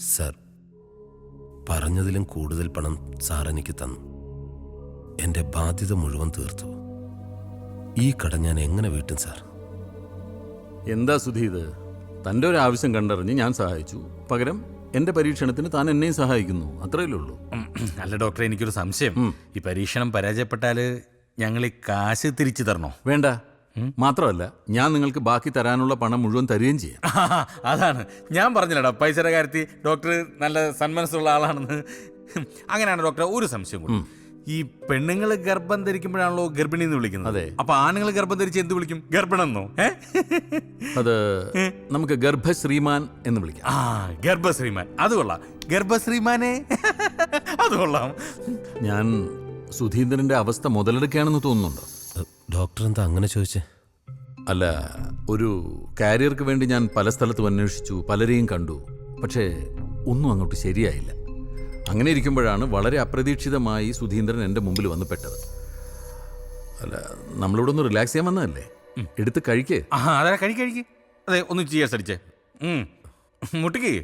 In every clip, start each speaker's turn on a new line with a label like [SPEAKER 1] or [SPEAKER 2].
[SPEAKER 1] Sir, പറഞ്ഞതിലും കൂടുതൽ പണം sir എനിക്ക് തന്നു. എൻ്റെ ബാധ്യത മുഴുവൻ തീർത്തു. ഈ കട ഞാൻ എങ്ങനെ വീട്ടും സാർ?
[SPEAKER 2] എന്താ സുധി ഇത്? തൻ്റെ ഒരു ആവശ്യം കണ്ടറിഞ്ഞ് ഞാൻ സഹായിച്ചു. പകരം എൻ്റെ പരീക്ഷണത്തിന് താൻ എന്നെയും സഹായിക്കുന്നു. അത്രയല്ലേ ഉള്ളൂ.
[SPEAKER 3] അല്ല ഡോക്ടറെ, എനിക്കൊരു സംശയം. ഈ പരീക്ഷണം പരാജയപ്പെട്ടാൽ ഞങ്ങൾ ഈ കാശ് തിരിച്ചു തരണോ?
[SPEAKER 2] വേണ്ട. മാത്രമല്ല, ഞാൻ നിങ്ങൾക്ക് ബാക്കി തരാനുള്ള പണം മുഴുവൻ തരികയും ചെയ്യാം.
[SPEAKER 3] അതാണ് ഞാൻ പറഞ്ഞില്ലടാ, പൈസയുടെ കാര്യത്തിൽ ഡോക്ടർ നല്ല സന്മനസ്സുള്ള ആളാണെന്ന്. അങ്ങനെയാണ് ഡോക്ടർ. ഒരു സംശയം കൂടി. ഈ പെണ്ണുങ്ങൾ ഗർഭം ധരിക്കുമ്പോഴാണല്ലോ ഗർഭിണി എന്ന് വിളിക്കുന്നത്.
[SPEAKER 2] അതെ.
[SPEAKER 3] അപ്പൊ ആണുങ്ങൾ ഗർഭം ധരിച്ച് എന്ത് വിളിക്കും? ഗർഭിണെന്നോ?
[SPEAKER 2] അത് നമുക്ക് ഗർഭശ്രീമാൻ എന്ന് വിളിക്കാം.
[SPEAKER 3] ഗർഭശ്രീമാൻ. അത് കൊള്ളാം. ഗർഭശ്രീമാനെ അത് കൊള്ളാം.
[SPEAKER 2] ഞാൻ സുധീന്ദ്രന്റെ അവസ്ഥ മുതലെടുക്കുകയാണെന്ന് തോന്നുന്നുണ്ടോ?
[SPEAKER 1] ഡോക്ടർ എന്താ അങ്ങനെ ചോദിച്ചേ?
[SPEAKER 2] അല്ല, ഒരു കാരിയർക്ക് വേണ്ടി ഞാൻ പല സ്ഥലത്തും അന്വേഷിച്ചു, പലരെയും കണ്ടു. പക്ഷേ ഒന്നും അങ്ങോട്ട് ശരിയായില്ല. അങ്ങനെ ഇരിക്കുമ്പോഴാണ് വളരെ അപ്രതീക്ഷിതമായി സുധീന്ദ്രൻ എൻ്റെ മുമ്പിൽ വന്ന് പെട്ടത്. അല്ല, നമ്മളിവിടെ ഒന്ന് റിലാക്സ് ചെയ്യാൻ വന്നതല്ലേ? എടുത്ത് കഴിക്കേ.
[SPEAKER 3] അതെ, കഴിക്ക്. അതെ, ഒന്ന് ചിയേഴ്സ് അടിച്ചേ. മുട്ടിക്ക്.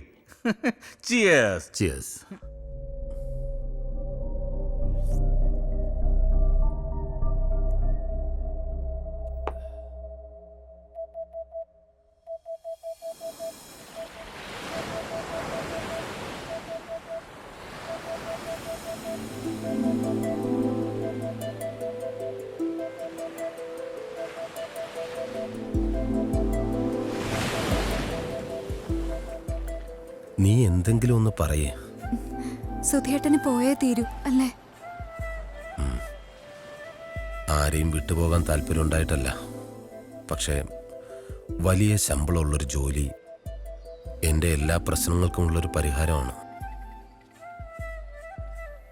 [SPEAKER 3] ചിയേഴ്സ്.
[SPEAKER 2] ചിയേഴ്സ്.
[SPEAKER 1] നീ എന്തെങ്കിലും ഒന്ന് പറയേ.
[SPEAKER 4] സുധിയേട്ടന് പോയേ തീരൂ അല്ലേ?
[SPEAKER 1] ആരെയും വിട്ടുപോകാൻ താല്പര്യം ഉണ്ടായിട്ടല്ല. പക്ഷേ വലിയ ശമ്പളമുള്ളൊരു ജോലി എൻ്റെ എല്ലാ പ്രശ്നങ്ങൾക്കുമുള്ളൊരു പരിഹാരമാണ്.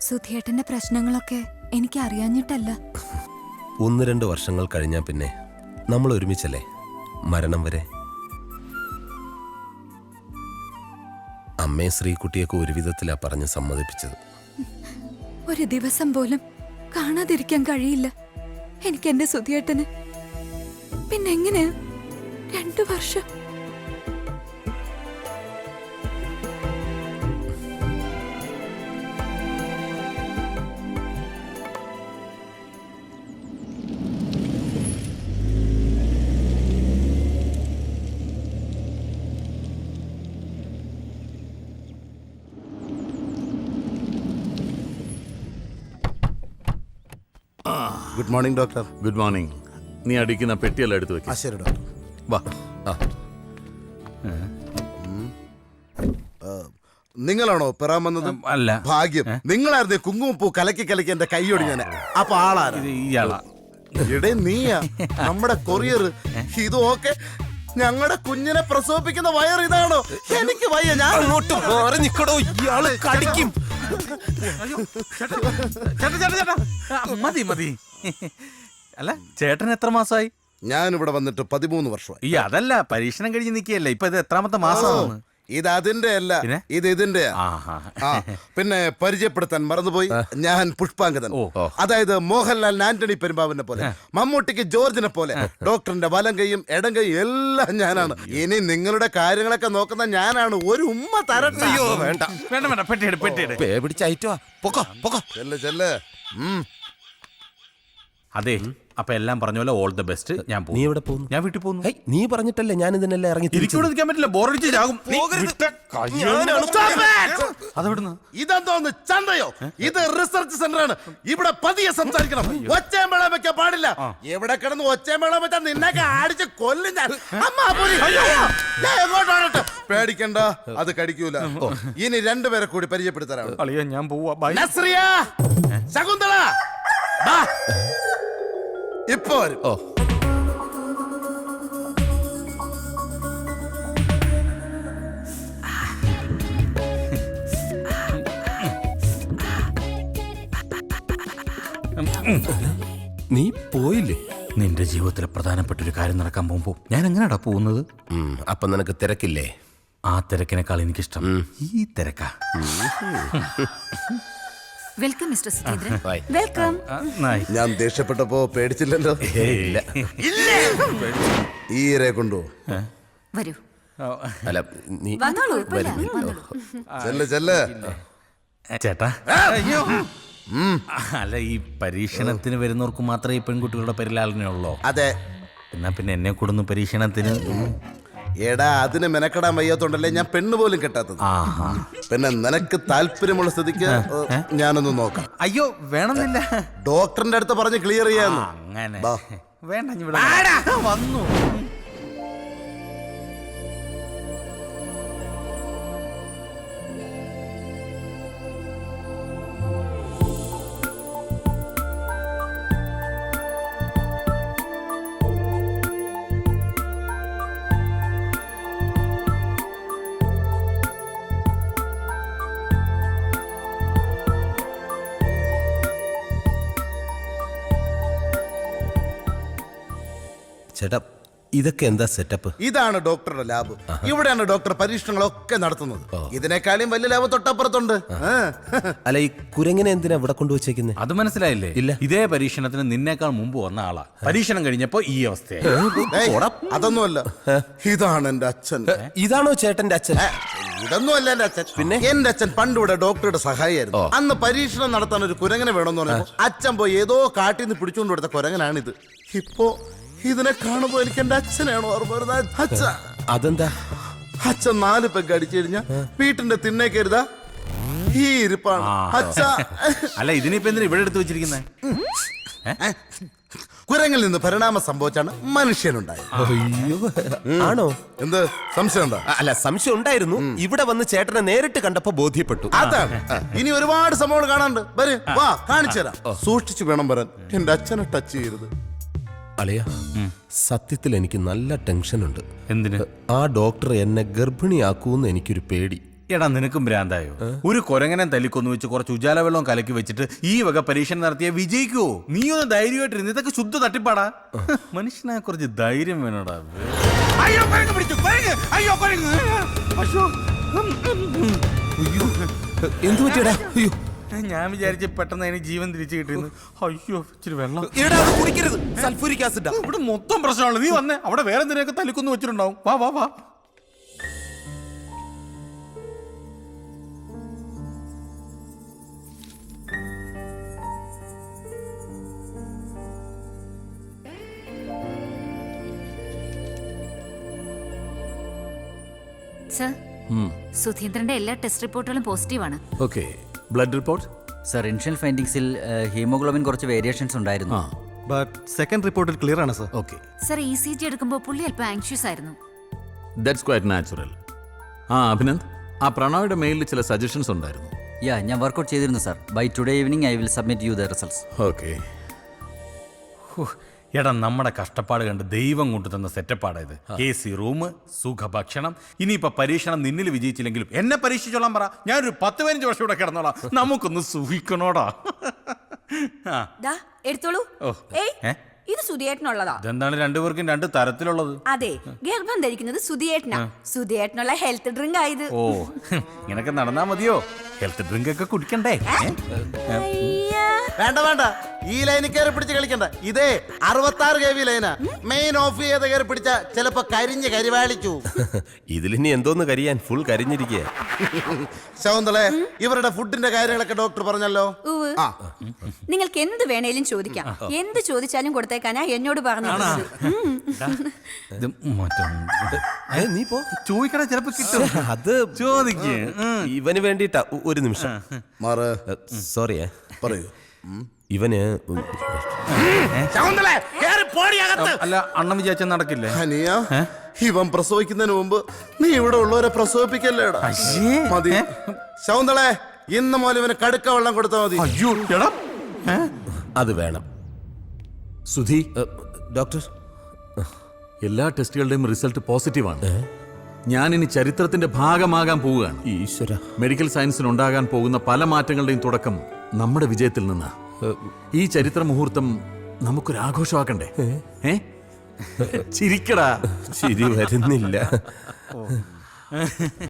[SPEAKER 4] സുധിയേട്ടന്റെ പ്രശ്നങ്ങളൊക്കെ എനിക്ക് അറിയാഞ്ഞിട്ടല്ല.
[SPEAKER 1] 1-2 വർഷങ്ങൾ കഴിഞ്ഞാൽ പിന്നെ നമ്മൾ ഒരുമിച്ചല്ലേ, മരണം വരെ. അമ്മയെ ശ്രീകുട്ടിയൊക്കെ ഒരു വിധത്തിലാ പറഞ്ഞ് സമ്മതിപ്പിച്ചത്.
[SPEAKER 4] ഒരു ദിവസം പോലും കാണാതിരിക്കാൻ കഴിയില്ല എനിക്ക് എന്റെ സുധിയേട്ടന്. പിന്നെ എങ്ങനെയാ 2 വർഷം?
[SPEAKER 5] Good morning doctor.
[SPEAKER 2] Good morning. നീ അടിക്കുന്ന പെട്ടിയെല്ലാം എടുത്ത് വെക്കാം.
[SPEAKER 5] ശരി ഡോക്ടർ.
[SPEAKER 2] വാ.
[SPEAKER 5] നിങ്ങളാണോ പെറാൻ വന്നത്?
[SPEAKER 3] അല്ല.
[SPEAKER 5] ഭാഗ്യം. നിങ്ങളായിരുന്നു കുങ്കുമപ്പൂ കലക്കി കലക്കി എന്റെ കൈയോടി ഞാൻ. അപ്പൊ ആളാരാ?
[SPEAKER 3] ഇയാളാ.
[SPEAKER 5] ഇവിടെ നീയാ നമ്മുടെ കൊറിയർ. ഇത് ഓക്കെ. ഞങ്ങളുടെ കുഞ്ഞിനെ പ്രസവിപ്പിക്കുന്ന വയർ ഇതാണോ? എനിക്ക് വയ്യ. ഞാൻ
[SPEAKER 1] അങ്ങോട്ട് മാറി നിക്കടോ, ഇയാള് കടിക്കും.
[SPEAKER 3] ചേട്ടാ, മതി. അല്ല, ചേട്ടൻ എത്ര മാസമായി?
[SPEAKER 5] ഞാൻ ഇവിടെ വന്നിട്ട് 13 വർഷമായി.
[SPEAKER 3] അതല്ല, പരീക്ഷണം കഴിഞ്ഞ് നിൽക്കുകയല്ലേ. ഇപ്പൊ ഇത് എത്രാമത്തെ മാസമാണ്?
[SPEAKER 5] ഇത് അതിന്റെ അല്ല, ഇത് ഇതിന്റെ. പിന്നെ പരിചയപ്പെടുത്താൻ മറന്നുപോയി, ഞാൻ പുഷ്പാങ്കദൻ. അതായത് മോഹൻലാൽ ആന്റണി പെരുമ്പാവിനെ പോലെ, മമ്മൂട്ടിക്ക് ജോർജിനെ പോലെ, ഡോക്ടറിന്റെ വലം കൈയും ഇടം കൈയും എല്ലാം ഞാനാണ്. ഇനി നിങ്ങളുടെ കാര്യങ്ങളൊക്കെ നോക്കുന്ന ഞാനാണ്. ഒരു ഉമ്മ തരട്ടെ?
[SPEAKER 1] വേണ്ട.
[SPEAKER 3] പെട്ടിയെടു.
[SPEAKER 5] ചെല്ല്.
[SPEAKER 3] അതെ, അപ്പൊ എല്ലാം പറഞ്ഞ പോലെ ഓൾ ദ ബെസ്റ്റ്. ഞാൻ
[SPEAKER 1] നീ എവിടെ പോകുന്നു?
[SPEAKER 3] ഞാൻ വീട്ടിൽ പോകുന്നു.
[SPEAKER 1] നീ പറഞ്ഞിട്ടല്ലേ ഞാൻ ഇതിനെല്ലാം ഇറങ്ങി
[SPEAKER 3] എനിക്കിവിടെ നിൽക്കാൻ പറ്റില്ല, ബോറടിച്ച് ചാകും. അതെവിടുന്ന്?
[SPEAKER 5] ഇതെന്തോന്ന് ചന്തയോ? ഇത് റിസർച്ച് സെന്റർ ആണ്. ഇവിടെ പതിയെ സംസാരിക്കണം. ഒച്ചമേളം വെക്കാൻ പാടില്ല. എവിടെ കിടന്ന് ഒച്ചമേളം വെച്ചാൽ നിന്നൊക്കെ അടിച്ച് കൊല്ലും ഞാൻ. എങ്ങോട്ടാണോ? പേടിക്കണ്ട, അത് കടിക്കൂല. ഇനി 2 പേരെ കൂടി പരിചയപ്പെടുത്താനാണ്.
[SPEAKER 3] ഞാൻ പോവാ.
[SPEAKER 5] നസ്രിയ, ശകുന്തള, ഇപ്പൊ വരും.
[SPEAKER 1] നീ പോയില്ലേ?
[SPEAKER 3] നിന്റെ ജീവിതത്തിലെ പ്രധാനപ്പെട്ട ഒരു കാര്യം നടക്കാൻ പോകുമ്പോ ഞാൻ എങ്ങനെയാടാ പോകുന്നത്?
[SPEAKER 1] അപ്പൊ നിനക്ക് തിരക്കില്ലേ?
[SPEAKER 3] ആ തിരക്കിനേക്കാൾ എനിക്കിഷ്ടം ഈ തിരക്കാ.
[SPEAKER 4] Welcome mister Sudheendran. വെൽക്കം.
[SPEAKER 5] ഞാൻ ദേഷ്യപ്പെട്ടപ്പോ പേടിച്ചില്ലല്ലോ. ഈരെ കൊണ്ടു
[SPEAKER 4] വരൂ.
[SPEAKER 1] അല്ല നീ
[SPEAKER 4] വന്നോളൂ കുഴപ്പമില്ല,
[SPEAKER 1] വരൂ.
[SPEAKER 4] വന്നോളൂ.
[SPEAKER 5] ചെല്ല് ചെല്ല്.
[SPEAKER 3] ചേട്ടാ അയ്യോ അല്ല ഈ പരീക്ഷണത്തിന് വരുന്നവർക്ക് മാത്രമേ ഈ പെൺകുട്ടികളുടെ പരിലാളനയുള്ളൂ.
[SPEAKER 5] അതെ.
[SPEAKER 3] എന്നാ പിന്നെ എന്നെ കൊടുന്നു പരീക്ഷണത്തിന്.
[SPEAKER 5] എടാ അതിന് മെനക്കെടാൻ വയ്യാത്തോണ്ടല്ലേ ഞാൻ പെണ്ണ് പോലും കെട്ടാത്തത്.
[SPEAKER 3] ആഹാ.
[SPEAKER 5] പിന്നെ നിനക്ക് താല്പര്യമുള്ള സ്ഥിതിക്ക് ഞാനൊന്ന് നോക്കാം.
[SPEAKER 3] അയ്യോ വേണമെന്നില്ല.
[SPEAKER 5] ഡോക്ടറിന്റെ അടുത്ത് പറഞ്ഞ് ക്ലിയർ ചെയ്യാന്ന്.
[SPEAKER 3] അങ്ങനെ
[SPEAKER 5] ബാ.
[SPEAKER 3] വേണ്ട ഇനി ഇവിടെ വന്നു.
[SPEAKER 1] ചേട്ടാ ഇതൊക്കെ എന്താ സെറ്റപ്പ്?
[SPEAKER 5] ഇതാണ് ഡോക്ടറുടെ ലാബ്. ഇവിടെയാണ് ഡോക്ടർ പരീക്ഷണങ്ങളൊക്കെ നടത്തുന്നത്. ഇതിനേക്കാളും വലിയ ലാബ് തൊട്ടപ്പുറത്തുണ്ട്.
[SPEAKER 1] അല്ല ഈ കുരങ്ങനെ എന്തിനാ ഇവിടെ കൊണ്ടുവച്ചേക്കുന്നത്?
[SPEAKER 3] അത് മനസ്സിലായില്ലേ?
[SPEAKER 1] ഇല്ല.
[SPEAKER 3] ഇതേ പരീക്ഷണത്തിന് നിന്നേക്കാൾ മുമ്പ് വന്ന ആളാ. പരീക്ഷണം കഴിഞ്ഞപ്പോ ഈ അവസ്ഥയായി.
[SPEAKER 5] ഏയ്, അതൊന്നുമല്ല. ഇതാണ് എന്റെ അച്ഛൻ.
[SPEAKER 1] ഇതാണോ ചേട്ടന്റെ അച്ഛൻ?
[SPEAKER 5] ഇതൊന്നുമല്ല എന്റെ അച്ഛൻ. പിന്നെ എന്റെ അച്ഛൻ പണ്ട് ഇവിടെ ഡോക്ടറുടെ സഹായിയായിരുന്നു. അന്ന് പരീക്ഷണം നടത്താൻ ഒരു കുരങ്ങനെ വേണമെന്ന് പറഞ്ഞപ്പോ അച്ഛൻ പോയി ഏതോ കാട്ടിൽ നിന്ന് പിടിച്ചുകൊണ്ട് കൊടുത്ത കുരങ്ങനാണിത്. ഇപ്പോ ഇതിനെ കാണുമ്പോ എനിക്ക് എന്റെ അച്ഛനാണോ ഓർമ്മ വരുന്നത്. അച്ഛ
[SPEAKER 1] അതെന്താ?
[SPEAKER 5] അച്ഛൻ 4 പെഗ് അടിച്ചു കഴിഞ്ഞാ വീട്ടിന്റെ തിണ്ണേ കരുതാ ഈ ഇരിപ്പാണ് അച്ഛ.
[SPEAKER 3] അല്ല ഇതിനിപ്പോ എന്തിനാ ഇവിടെ എടുത്തു വെച്ചിരിക്കുന്നത്?
[SPEAKER 5] കുരങ്ങിൽ നിന്ന് പരിണാമം സംഭവിച്ചാണ് മനുഷ്യനുണ്ടായത്.
[SPEAKER 1] അയ്യോ ആണോ?
[SPEAKER 5] എന്ത് സംശയം ഉണ്ടോ?
[SPEAKER 1] അല്ല സംശയം ഉണ്ടായിരുന്നു. ഇവിടെ വന്ന് ചേട്ടനെ നേരിട്ട് കണ്ടപ്പോ ബോധ്യപ്പെട്ടു.
[SPEAKER 5] അതാണ്. ഇനി ഒരുപാട് സംഭവങ്ങൾ കാണാനുണ്ട്. വരൂ വാ കാണിച്ചു തരാം. സൂക്ഷിച്ചു വേണം വരാൻ. എന്റെ അച്ഛനെ ടച്ച് ചെയ്യരുത്.
[SPEAKER 1] അളിയ സത്യത്തിൽ എനിക്ക് നല്ല ടെൻഷനുണ്ട്.
[SPEAKER 3] എന്തിന്?
[SPEAKER 1] ആ ഡോക്ടർ എന്നെ ഗർഭിണിയാക്കൂന്ന് എനിക്കൊരു പേടി.
[SPEAKER 3] എടാ നിനക്കും ഭ്രാന്തായോ? ഒരു കൊരങ്ങനെ തല്ലിക്കൊന്നു വെച്ച് കുറച്ച് ഉജാല വെള്ളവും കലക്കി വെച്ചിട്ട് ഈ വക പരീക്ഷണം നടത്തിയാ വിജയിക്കുവോ? നീ ഒന്ന് ധൈര്യമായിട്ടിരുന്ന്. ഇതൊക്കെ ശുദ്ധ തട്ടിപ്പാടാ. മനുഷ്യനെ കുറച്ച് ധൈര്യം വേണോടാ. അയ്യോ കുരങ്ങ് പിടിച്ചു, കുരങ്ങ്. അയ്യോ കുരങ്ങ്. അയ്യോ.
[SPEAKER 1] എന്തു പറ്റിയടാ? അയ്യോ
[SPEAKER 3] ഞാൻ വിചാരിച്ച പെട്ടെന്ന് അതിന് ജീവൻ തിരിച്ചു കിട്ടിയെന്ന്. അയ്യോ ഇച്ചിരി വെള്ളം.
[SPEAKER 1] കുടിക്കരുത്, സൾഫൂരിക് ആസിഡാ.
[SPEAKER 3] ഇവിടെ മൊത്തം പ്രശ്നമാണ്. നീ വന്നേ. അവിടെ വേറെ എന്തിനൊക്കെ തല്ലിക്കൊന്നു വെച്ചിട്ടുണ്ടാവും. വാ വാ വാ.
[SPEAKER 4] സർ, സുധീന്ദ്രന്റെ എല്ലാ ടെസ്റ്റ് റിപ്പോർട്ടുകളും പോസിറ്റീവാണ്.
[SPEAKER 2] Okay. Blood report?
[SPEAKER 6] Sir, initial ഫൈൻഡിങ്സിൽ ഹീമോഗ്ലോബിൻ കുറച്ച് വേരിയേഷൻസ് ഉണ്ടായിരുന്നു.
[SPEAKER 7] ബട്ട് സെക്കൻഡ് റിപ്പോർട്ടിൽ ക്ലിയർ ആണ് സർ.
[SPEAKER 2] ഓക്കെ.
[SPEAKER 4] സർ ECG എടുക്കുമ്പോൾ പുള്ളി അല്പം ആങ്ഷ്യസ് ആയിരുന്നു.
[SPEAKER 2] That's quite natural. അഭിനന്ദ്, ആ പ്രണോയുടെ മെയിലിൽ ചില സജഷൻസ് ഉണ്ടായിരുന്നു.
[SPEAKER 6] ഞാൻ വർക്കൗട്ട് ചെയ്തിരുന്നു sir. By today evening I will submit you the results.
[SPEAKER 2] Okay.
[SPEAKER 3] എടാ നമ്മുടെ കഷ്ടപ്പാട് കണ്ട് ദൈവം കൊണ്ടു തന്ന സെറ്റപ്പാടാ ഇത്. AC റൂം, സുഖഭക്ഷണം. ഇനിയിപ്പോ പരീക്ഷണം നിന്നിൽ വിജയിച്ചില്ലെങ്കിലും എന്നെ പരീക്ഷിച്ചോളാൻ പറ. ഞാനൊരു 10-15 വർഷം ഇവിടെ കിടന്നോളാം. നമുക്കൊന്ന് സുഖിക്കണോടാ.
[SPEAKER 8] ദാ എടുത്തോളൂ. ഏയ് ഇത് സുധിയേട്ടനുള്ളതാ.
[SPEAKER 3] ഇതെന്താണ് രണ്ടുപേർക്കും 2 തരത്തിലുള്ളത്?
[SPEAKER 8] അതെ, ഗർഭം ധരിക്കുന്നത് സുധിയേട്ടനാ. സുധിയേട്ടനുള്ള ഹെൽത്ത് ഡ്രിങ്ക് ആയത്.
[SPEAKER 3] ഓ ഇങ്ങനൊക്കെ നടന്നാ മതിയോ? ഹെൽത്ത് ഡ്രിങ്ക് ഒക്കെ കുടിക്കണ്ടേ?
[SPEAKER 5] വേണ്ട വേണ്ട, ഈ ലൈനിൽ കയറി പിടിച്ച് കളിക്കണ്ട. ഇതേ 66 kV ലൈനാ. മെയിൻ ഓഫ് ചെയ്ത് കയറി പിടിച്ച ചിലപ്പോ കരിഞ്ഞ് കരിവാളിച്ചു.
[SPEAKER 1] ഇതിലിനി എന്തോന്ന് കരിയാൻ, ഫുൾ കരിഞ്ഞിരിക്കുക.
[SPEAKER 5] ശകുന്തളെ, ഇവരുടെ ഫുഡിന്റെ കാര്യങ്ങളൊക്കെ ഡോക്ടർ പറഞ്ഞല്ലോ.
[SPEAKER 8] ഉവ്വ്. നിങ്ങൾക്ക് എന്ത് വേണേലും ചോദിക്കാം. എന്ത് ചോദിച്ചാലും കൊടുത്തേക്കാനാ എന്നോട് പറഞ്ഞത്.
[SPEAKER 3] ഇത്
[SPEAKER 1] നീ പോ
[SPEAKER 3] ചോദിക്കണ ചിലപ്പോ കിട്ടും.
[SPEAKER 1] അത്
[SPEAKER 3] ചോദിക്ക്.
[SPEAKER 1] ഇവന് വേണ്ടിട്ടാ. ഒരു നിമിഷം
[SPEAKER 5] മാറ്.
[SPEAKER 1] സോറിയേ.
[SPEAKER 5] പറയൂ.
[SPEAKER 1] ഇവന്
[SPEAKER 3] അല്ല അണ്ണൻ വിചാരിച്ച നടക്കില്ലേ?
[SPEAKER 5] ഹനിയ, ഇവൻ പ്രസവിക്കുന്നതിന് മുമ്പ് നീ ഇവിടെ ഉള്ളവരെ പ്രസവിപ്പിക്കല്ലേടാ. മതി ശകുന്തളെ, ഇന്ന് മുതൽ ഇവന് കടുക്ക വെള്ളം കൊടുത്താൽ മതി.
[SPEAKER 3] അയ്യോ എടാ,
[SPEAKER 1] അത് വേണം.
[SPEAKER 2] സുധി,
[SPEAKER 1] ഡോക്ടർ
[SPEAKER 2] എല്ലാ ടെസ്റ്റുകളുടെയും റിസൾട്ട് പോസിറ്റീവാണ്. ഞാനിനി ചരിത്രത്തിന്റെ ഭാഗമാകാൻ പോവുകയാണ്.
[SPEAKER 1] ഈശ്വര.
[SPEAKER 2] മെഡിക്കൽ സയൻസിന് ഉണ്ടാകാൻ പോകുന്ന പല മാറ്റങ്ങളുടെയും തുടക്കം നമ്മുടെ വിജയത്തിൽ നിന്നാ. ഈ ചരിത്ര മുഹൂർത്തം നമുക്കൊരാഘോഷമാക്കണ്ടേ? ചിരിക്കടാ.
[SPEAKER 1] ചിരി വരുന്നില്ല.